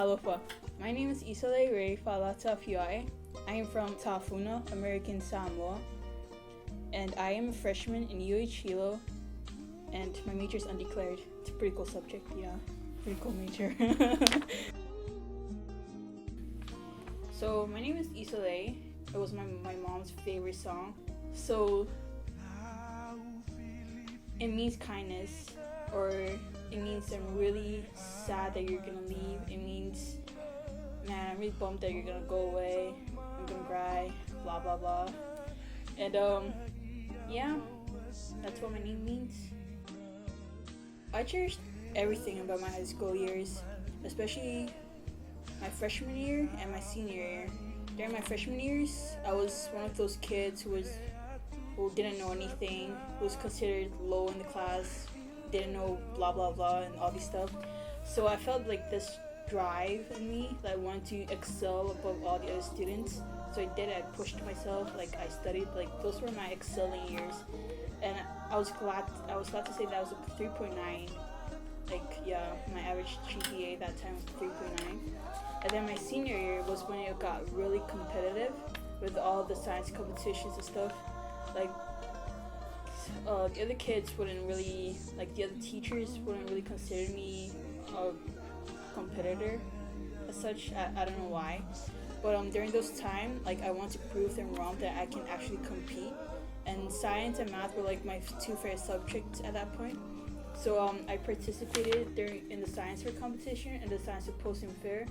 Aloha. My name is Isalei Afioa'e. I am from Tafuna, American Samoa, and I am a freshman in Hilo, and my major is undeclared. It's a pretty cool subject, yeah. Pretty cool major. So my name is Isalei. It was my mom's favorite song. So it means kindness, or it means I'm really sad that you're gonna leave. It means, man, I'm really bummed that you're gonna go away. I'm gonna cry, blah blah blah. And yeah, that's what my name means. I cherished everything about my high school years, especially my freshman year and my senior year. During my freshman years, I was one of those kids who didn't know anything, who was considered low in the class, didn't know blah blah blah and all these stuff. So I felt like this drive in me that I wanted to excel above all the other students. So I pushed myself, like I studied, like those were my excelling years. And I was glad to say that was a 3.9. Like, yeah, my average GPA that time was 3.9. And then my senior year was when it got really competitive with all the science competitions and stuff. Like, the other kids wouldn't really, like the other teachers wouldn't really consider me a competitor as such. I don't know why. But during those time, like I wanted to prove them wrong that I can actually compete. And science and math were like my two favorite subjects at that point. So I participated in the science fair competition and the science symposium fair.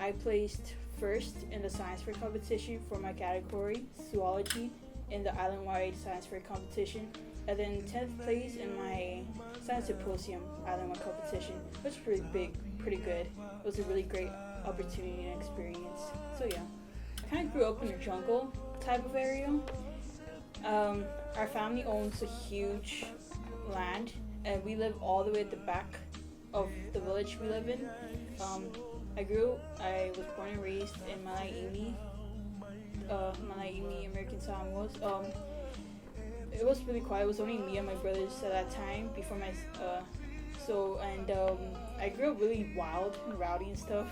I placed first in the science fair competition for my category, zoology, in the island-wide science fair competition, and then 10th place in my science symposium island-wide competition, which was pretty big, pretty good. It was a really great opportunity and experience. So yeah, I kind of grew up in a jungle type of area. Our family owns a huge land, and we live all the way at the back of the village we live in. I was born and raised in Malaimi, American Samoan. It was really quiet. It was only me and my brothers at that time before my, I grew up really wild and rowdy and stuff.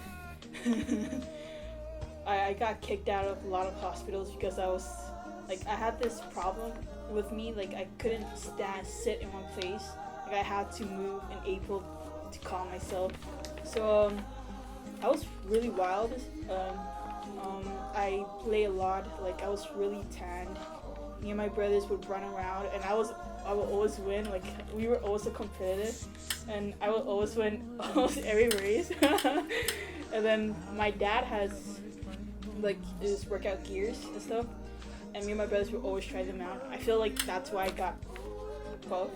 I got kicked out of a lot of hospitals because I had this problem with me, like I couldn't sit in one place. Like I had to move in April to calm myself. So I was really wild. I play a lot. Like I was really tanned. Me and my brothers would run around, and I would always win. Like we were also competitive, and I would always win almost every race. And then my dad has like his workout gears and stuff, and me and my brothers would always try them out. I feel like that's why I got puffed.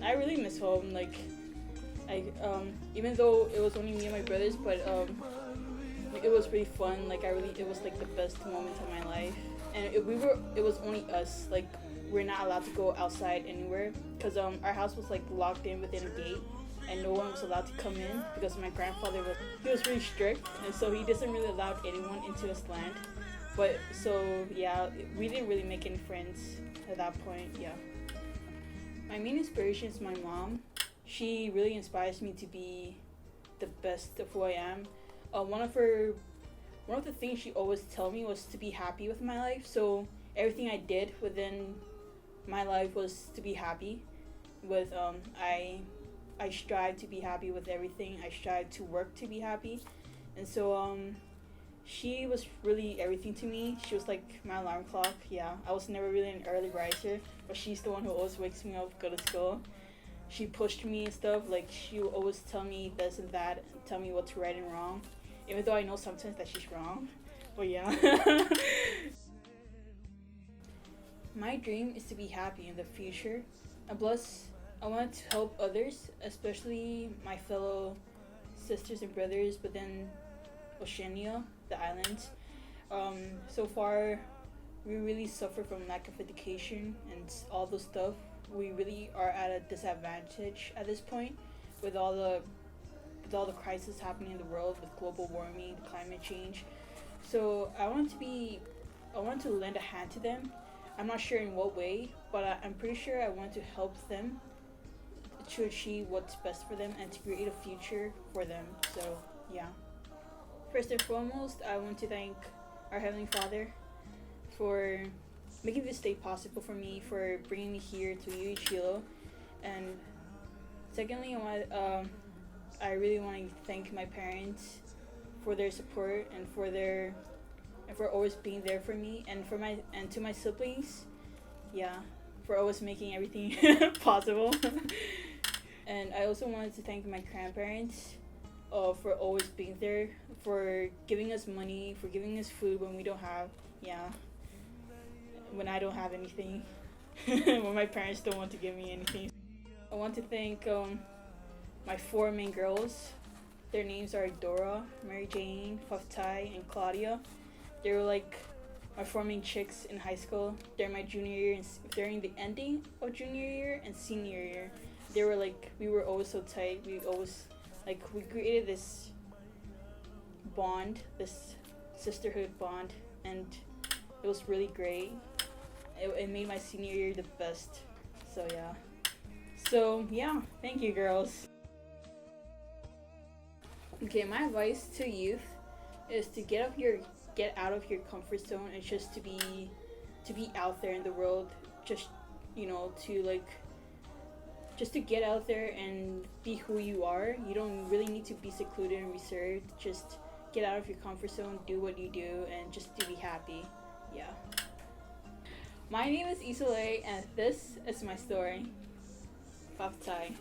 I really miss home. Like even though it was only me and my brothers, but it was really fun. Like it was like the best moment of my life. And it was only us. Like we're not allowed to go outside anywhere because our house was like locked in within a gate, and no one was allowed to come in because my grandfather was really strict, and so he doesn't really allow anyone into his land. But so yeah, we didn't really make any friends at that point. Yeah. My main inspiration is my mom. She really inspires me to be the best of who I am. One of the things she always told me was to be happy with my life. So everything I did within my life was to be happy with. I strive to be happy with everything. I strive to work to be happy, and so she was really everything to me. She was like my alarm clock. Yeah, I was never really an early riser, but she's the one who always wakes me up, go to school. She pushed me and stuff. Like she would always tell me this and that, and tell me what's right and wrong, even though I know sometimes that she's wrong. But yeah. My dream is to be happy in the future, and plus I want to help others, especially my fellow sisters and brothers, but then Oceania, the islands. So far, we really suffer from lack of education and all those stuff. We really are at a disadvantage at this point with all the crisis happening in the world with global warming, climate change. So I want to lend a hand to them. I'm not sure in what way, but I'm pretty sure I want to help them to achieve what's best for them and to create a future for them. So yeah. First and foremost, I want to thank our Heavenly Father for making this day possible for me, for bringing me here to Hilo. And secondly, I really want to thank my parents for their support and for always being there for me, and to my siblings, yeah, for always making everything possible. And I also wanted to thank my grandparents for always being there, for giving us money, for giving us food when we don't have, yeah, when I don't have anything, when my parents don't want to give me anything. I want to thank my four main girls. Their names are Dora, Mary Jane, Faftai, and Claudia. They were like my four main chicks in high school. They're my junior year, and they're in the ending of junior year and senior year. They were like, we were always so tight. We always, like, we created this bond, this sisterhood bond, and it was really great. It made my senior year the best. So yeah, thank you, girls. Okay, my advice to youth is to get out of your comfort zone, and just to be out there in the world. Just, just to get out there and be who you are. You don't really need to be secluded and reserved. Just get out of your comfort zone, do what you do, and just to be happy. Yeah. My name is Isalei, and this is my story. Bye.